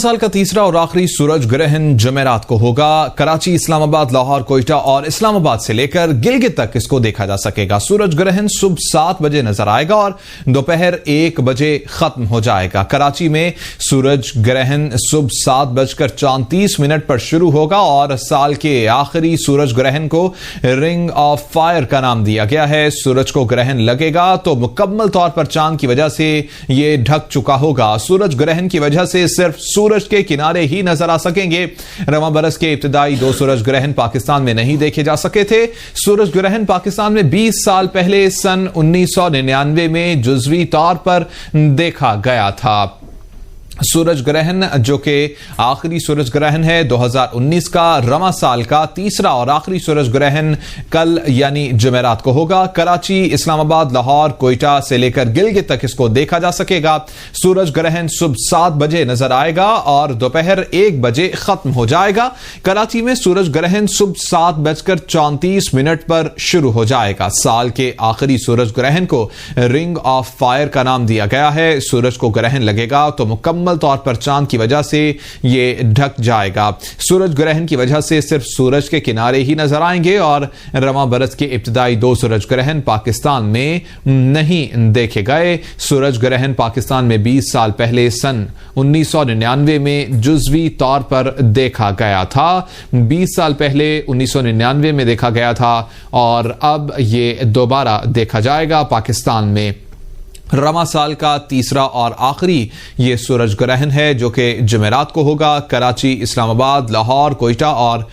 साल का तीसरा और आखिरी सूरज ग्रहण जमेरात को होगा। कराची, इस्लामाबाद, लाहौर, कोयटा और इस्लामाबाद से लेकर गिलगित तक इसको देखा जा सकेगा। सूरज ग्रहण सुबह 7 बजे नजर आएगा और दोपहर 1 बजे खत्म हो जाएगा। कराची में सूरज ग्रहण सुबह 7:34 पर शुरू होगा और साल के आखिरी सूरज ग्रहण को रिंग ऑफ फायर का नाम दिया गया है। सूरज को ग्रहण लगेगा तो मुकम्मल तौर पर चांद की वजह से ये ढक चुका होगा। सूरज ग्रहण की वजह से सिर्फ सूरज के किनारे ही नजर आ सकेंगे। रवां बरस के इब्तिदाई 2 सूरज ग्रहण पाकिस्तान में नहीं देखे जा सके थे। सूरज ग्रहण पाकिस्तान में 20 साल पहले सन 1999 में जुज़वी तौर पर देखा गया था। सूरज ग्रहण जो कि आखिरी सूरज ग्रहण है 2019 का, रवां साल का तीसरा और आखिरी सूरज ग्रहण कल यानी जमेरात को होगा। कराची, इस्लामाबाद, लाहौर, कोयटा से लेकर गिलगित तक इसको देखा जा सकेगा। सूरज ग्रहण सुबह 7 बजे नजर आएगा और दोपहर 1 बजे खत्म हो जाएगा। कराची में सूरज ग्रहण सुबह 7:34 पर शुरू हो जाएगा। साल के आखिरी सूरज ग्रहण को रिंग ऑफ फायर का नाम दिया गया है। सूरज को ग्रहण लगेगा तो मुकम्मल तौर पर चांद की वजह से ये ढक जाएगा। सूरज ग्रहण की वजह से सिर्फ सूरज के किनारे ही नजर आएंगे और रवां बरस के इब्तिदाई 2 सूरज ग्रहण पाकिस्तान में नहीं देखे गए। सूरज ग्रहण पाकिस्तान में 20 साल पहले सन 1999 में जुज़वी तौर पर देखा गया था। 20 साल पहले 1999 में देखा गया था और अब ये दोबारा देखा जाएगा पाकिस्तान में। रवां साल का तीसरा और आखिरी ये सूरज ग्रहण है जो कि जमेरात को होगा। कराची, इस्लामाबाद, लाहौर, कोयटा और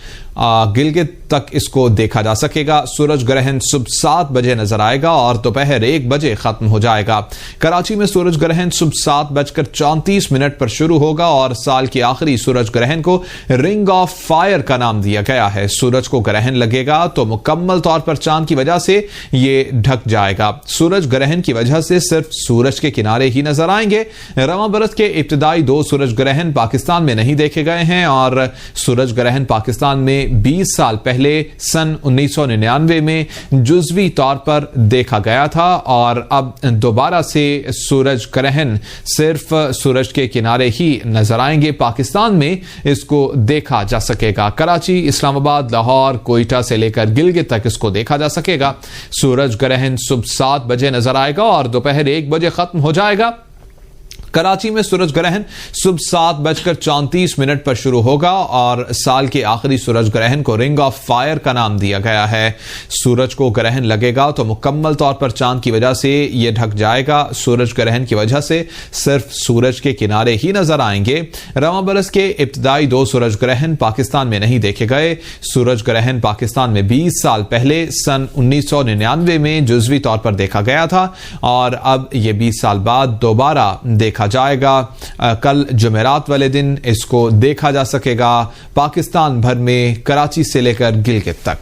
गिलगित तक इसको देखा जा सकेगा। सूरज ग्रहण सुबह 7 बजे नजर आएगा और दोपहर 1 बजे खत्म हो जाएगा। कराची में सूरज ग्रहण सुबह 7:34 पर शुरू होगा और साल के आखिरी सूरज ग्रहण को रिंग ऑफ फायर का नाम दिया गया है। सूरज को ग्रहण लगेगा तो मुकम्मल तौर पर चांद की वजह से ये ढक जाएगा। सूरज ग्रहण की वजह से सिर्फ सूरज के किनारे ही नजर आएंगे। रवां बरस के इब्तिदाई 2 सूरज ग्रहण पाकिस्तान में नहीं देखे गए हैं और सूरज ग्रहण पाकिस्तान में 20 साल पहले सन 1999 में जुज़वी तौर पर देखा गया था और अब दोबारा से सूरज ग्रहण सिर्फ सूरज के किनारे ही नजर आएंगे। पाकिस्तान में इसको देखा जा सकेगा। कराची, इस्लामाबाद, लाहौर, कोयटा से लेकर गिलगित तक इसको देखा जा सकेगा। सूरज ग्रहण सुबह 7 बजे नजर आएगा और दोपहर 1 बजे खत्म हो जाएगा। कराची में सूरज ग्रहण सुबह 7:34 पर शुरू होगा और साल के आखिरी सूरज ग्रहण को रिंग ऑफ फायर का नाम दिया गया है। सूरज को ग्रहण लगेगा तो मुकम्मल तौर पर चांद की वजह से ये ढक जाएगा। सूरज ग्रहण की वजह से सिर्फ सूरज के किनारे ही नजर आएंगे। रवां बरस के इब्तिदाई 2 सूरज ग्रहण पाकिस्तान में नहीं देखे गए। सूरज ग्रहण पाकिस्तान में 20 साल पहले सन 1999 में जुज़वी तौर पर देखा गया था और अब ये 20 साल बाद दोबारा देखा जाएगा। कल जमेरात वाले दिन इसको देखा जा सकेगा पाकिस्तान भर में, कराची से लेकर गिलगित तक।